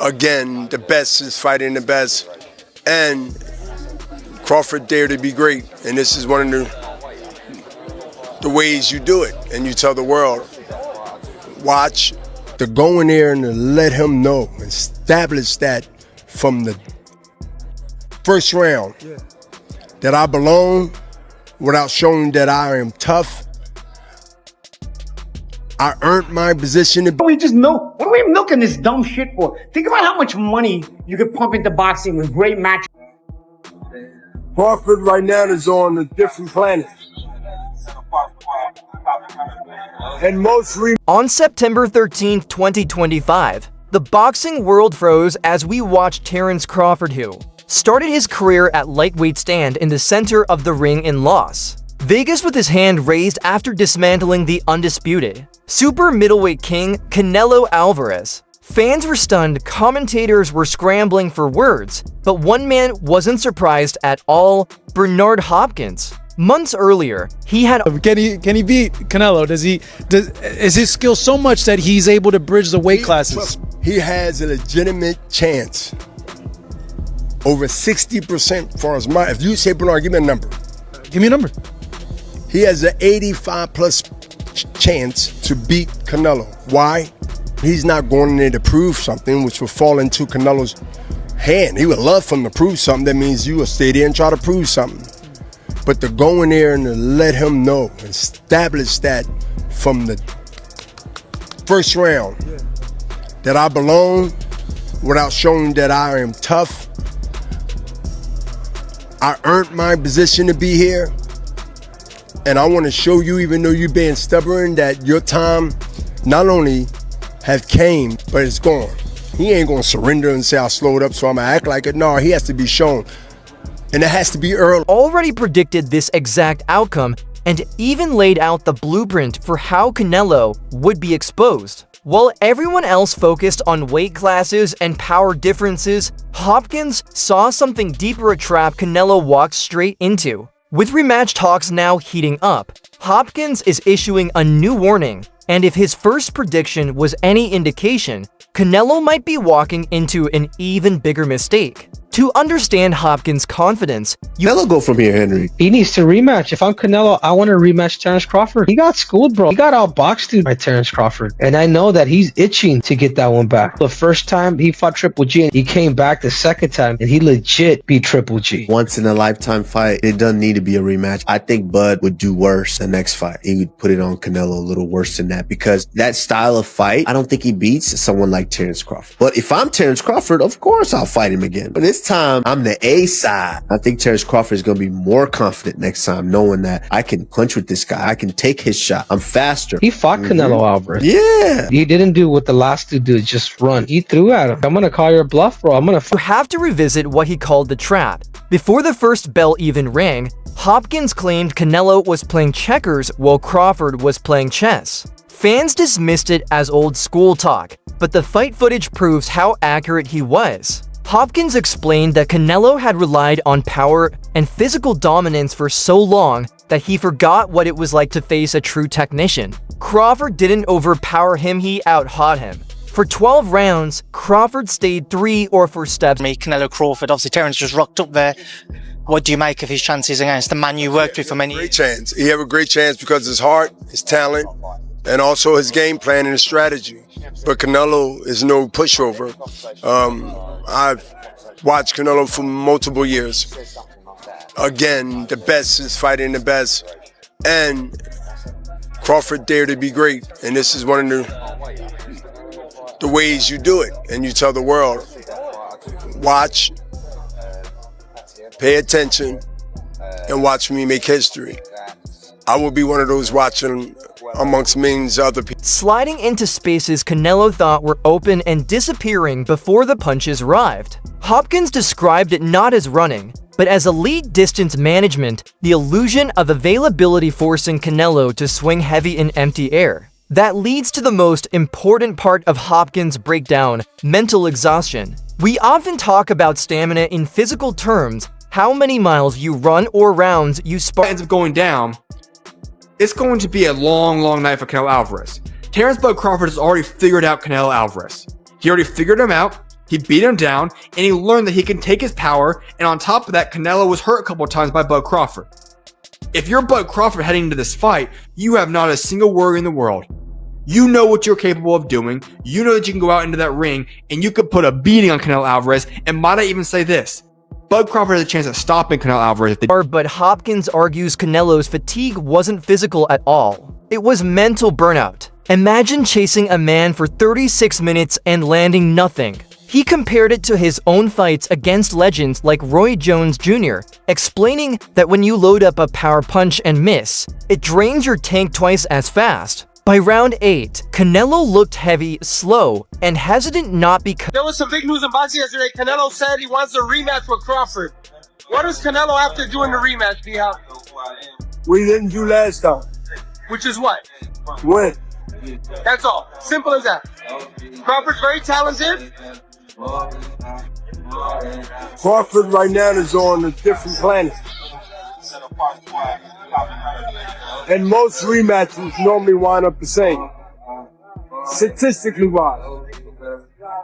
Again, the best is fighting the best, and Crawford dared to be great, and this is one of the ways you do it, and you tell the world, watch. To go in there and to let him know, establish that from the first round, that I belong without showing that I am tough. I earned my position. What are we milking this dumb shit for? Think about how much money you could pump into boxing with great matches. Crawford right now is on a different planet. And on September 13th, 2025, the boxing world froze as we watched Terence Crawford, who started his career at lightweight, stand in the center of the ring in Las Vegas with his hand raised after dismantling the undisputed super middleweight king Canelo Alvarez. Fans were stunned, commentators were scrambling for words, but one man wasn't surprised at all: Bernard Hopkins. Months earlier, he had... Can he beat Canelo? Is his skill so much that he's able to bridge the weight classes? He has a legitimate chance. Over 60% for as much. If you say, Bernard, give me a number. Give me a number. He has an 85+ chance to beat Canelo. Why? He's not going in there to prove something, which will fall into Canelo's hand. He would love for him to prove something. That means you will stay there and try to prove something. But to go in there and to let him know, establish that from the first round, that I belong without showing that I am tough. I earned my position to be here. And I want to show you, even though you're being stubborn, that your time not only have came, but it's gone. He ain't going to surrender and say, I'll slow it up so I'm going to act like it. No, he has to be shown. And it has to be early. Already predicted this exact outcome and even laid out the blueprint for how Canelo would be exposed. While everyone else focused on weight classes and power differences, Hopkins saw something deeper: a trap Canelo walked straight into. With rematch talks now heating up, Hopkins is issuing a new warning, and if his first prediction was any indication, Canelo might be walking into an even bigger mistake. To understand Hopkins' confidence, Canelo go from here, Henry. He needs to rematch. If I'm Canelo, I want to rematch Terence Crawford. He got schooled, bro. He got outboxed by Terence Crawford. And I know that he's itching to get that one back. The first time he fought Triple G, and he came back the second time, and he legit beat Triple G. Once in a lifetime fight. It doesn't need to be a rematch. I think Bud would do worse the next fight. He would put it on Canelo a little worse than that, because that style of fight, I don't think he beats someone like Terence Crawford. But if I'm Terence Crawford, of course I'll fight him again. But this time, I'm the A side. I think Terence Crawford is going to be more confident next time, knowing that I can punch with this guy. I can take his shot. I'm faster. He fought Canelo Alvarez. Yeah. He didn't do what the last two did, just run. He threw at him. I'm going to call your bluff, bro. I'm going to... You have to revisit what he called the trap. Before the first bell even rang, Hopkins claimed Canelo was playing checkers while Crawford was playing chess. Fans dismissed it as old school talk, but the fight footage proves how accurate he was. Hopkins explained that Canelo had relied on power and physical dominance for so long that he forgot what it was like to face a true technician. Crawford didn't overpower him, he out-hot him. For 12 rounds, Crawford stayed 3 or 4 steps. Canelo Crawford, obviously Terence just rocked up there. What do you make of his chances against the man you worked with for many years? Great chance. He have a great chance because of his heart, his talent, and also his game plan and his strategy. But Canelo is no pushover. I've watched Canelo for multiple years. Again, the best is fighting the best. And Crawford dared to be great. And this is one of the ways you do it. And you tell the world, watch, pay attention, and watch me make history. I will be one of those watching amongst millions of other people. Sliding into spaces Canelo thought were open and disappearing before the punches arrived. Hopkins described it not as running, but as elite distance management, the illusion of availability forcing Canelo to swing heavy in empty air. That leads to the most important part of Hopkins' breakdown: mental exhaustion. We often talk about stamina in physical terms, how many miles you run or rounds you spar. Ends up going down. It's going to be a long, long night for Canelo Alvarez. Terence Bud Crawford has already figured out Canelo Alvarez. He already figured him out. He beat him down, and he learned that he can take his power, and on top of that, Canelo was hurt a couple of times by Bud Crawford. If you're Bud Crawford heading into this fight, you have not a single worry in the world. You know what you're capable of doing. You know that you can go out into that ring, and you could put a beating on Canelo Alvarez, and might I even say this, Bud Crawford has a chance of stopping Canelo Alvarez. But Hopkins argues Canelo's fatigue wasn't physical at all. It was mental burnout. Imagine chasing a man for 36 minutes and landing nothing. He compared it to his own fights against legends like Roy Jones Jr., explaining that when you load up a power punch and miss, it drains your tank twice as fast. By round 8, Canelo looked heavy, slow, and hesitant not because there was some big news in boxing yesterday. Canelo said he wants a rematch with Crawford. What does Canelo have to do in the rematch, D-Hop? We didn't do last time. Which is what? Win. That's all. Simple as that. Crawford's very talented. Crawford right now is on a different planet. And most rematches normally wind up the same. Statistically wise,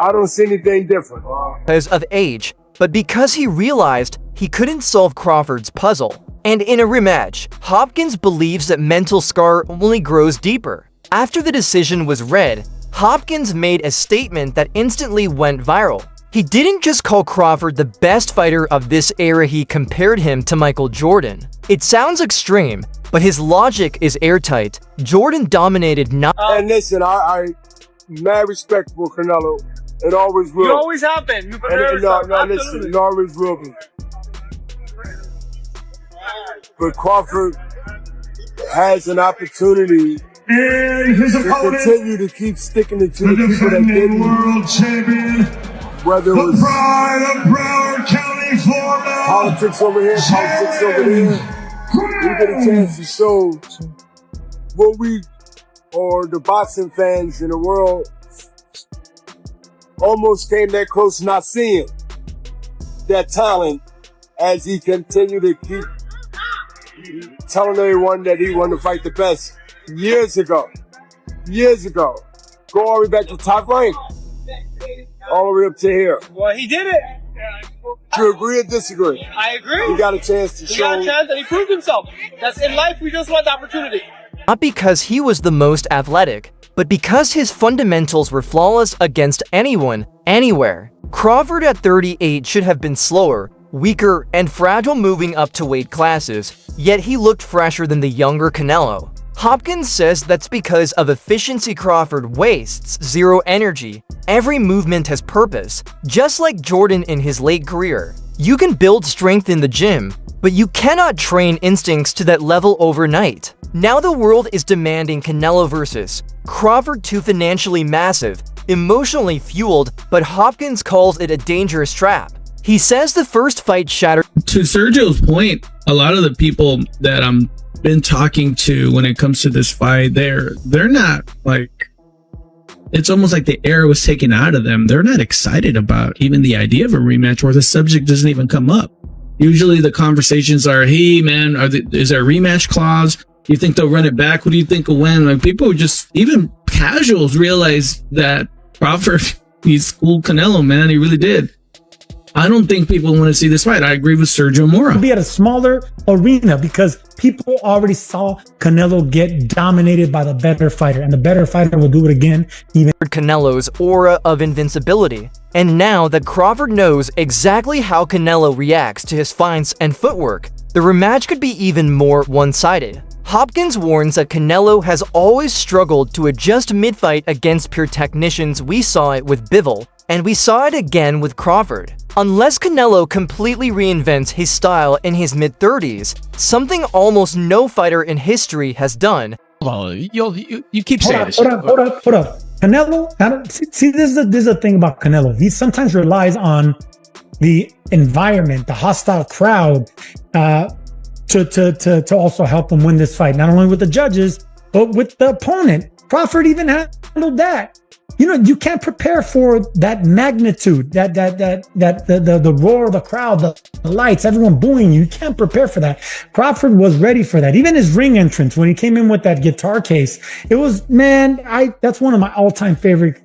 I don't see anything different. because of age, but because he realized he couldn't solve Crawford's puzzle. And in a rematch, Hopkins believes that mental scar only grows deeper. After the decision was read, Hopkins made a statement that instantly went viral. He didn't just call Crawford the best fighter of this era, he compared him to Michael Jordan. It sounds extreme, but his logic is airtight. Jordan dominated not. And listen, I mad respect for Canelo. It always will. You always have been. You listen, it always will be. But Crawford has an opportunity to continue to keep sticking it to the people that didn't. World champion, Whether it was pride of Broward County, Florida. politics over here, politics over there, we get a chance to show what we, or the boxing fans in the world, almost came that close not seeing that talent as he continued to keep telling everyone that he wanted to fight the best years ago. Go all the way back to top rank. All the way up to here. Well, he did it. Do you agree or disagree? I agree. He got a chance to He show. got a chance and he proved himself. That's in life. We just want the opportunity. Not because he was the most athletic, but because his fundamentals were flawless against anyone, anywhere. Crawford at 38 should have been slower, weaker, and fragile moving up to weight classes, yet he looked fresher than the younger Canelo. Hopkins says that's because of efficiency. Crawford wastes zero energy. Every movement has purpose, just like Jordan in his late career. You can build strength in the gym, but you cannot train instincts to that level overnight. Now the world is demanding Canelo versus Crawford, too financially massive, emotionally fueled, but Hopkins calls it a dangerous trap. He says the first fight shattered. To Sergio's point, a lot of the people that I'm been talking to when it comes to this fight, they're not like, it's almost like the air was taken out of them. They're not excited about even the idea of a rematch, or the subject doesn't even come up. Usually the conversations are, hey man, is there a rematch clause? Do you think they'll run it back? What do you think will win? Like, people just, even casuals, realize that Crawford, he schooled Canelo, man. He really did. I don't think people want to see this fight. I agree with Sergio Mora. Be at a smaller arena because people already saw Canelo get dominated by the better fighter, and the better fighter will do it again. Even Canelo's aura of invincibility. And now that Crawford knows exactly how Canelo reacts to his feints and footwork, the rematch could be even more one-sided. Hopkins warns that Canelo has always struggled to adjust mid-fight against pure technicians. We saw it with Bivol, and we saw it again with Crawford. Unless Canelo completely reinvents his style in his mid-30s, something almost no fighter in history has done. Well, you keep saying this. Hold up. Canelo, see, this is the thing about Canelo. He sometimes relies on the environment, the hostile crowd, to also help him win this fight. Not only with the judges, but with the opponent. Crawford even handled that. You know, you can't prepare for that magnitude, the roar of the crowd, the lights, everyone booing you. You can't prepare for that. Crawford was ready for that. Even his ring entrance, when he came in with that guitar case, it was, man, that's one of my all-time favorite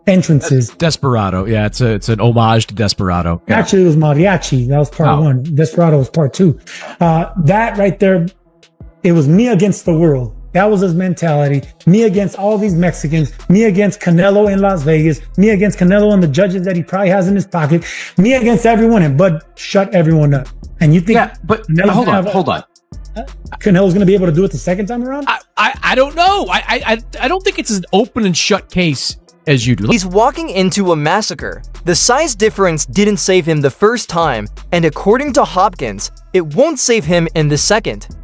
entrances. Desperado. Yeah, it's an homage to Desperado. Yeah. Actually, it was Mariachi. That was part one. Desperado was part two. That right there, it was me against the world. That was his mentality. Me against all these Mexicans. Me against Canelo in Las Vegas. Me against Canelo and the judges that he probably has in his pocket. Me against everyone, and Bud shut everyone up. And you think? Yeah, but hold on. Canelo's going to be able to do it the second time around? I don't know. I don't think it's an open and shut case as you do. He's walking into a massacre. The size difference didn't save him the first time, and according to Hopkins, it won't save him in the second.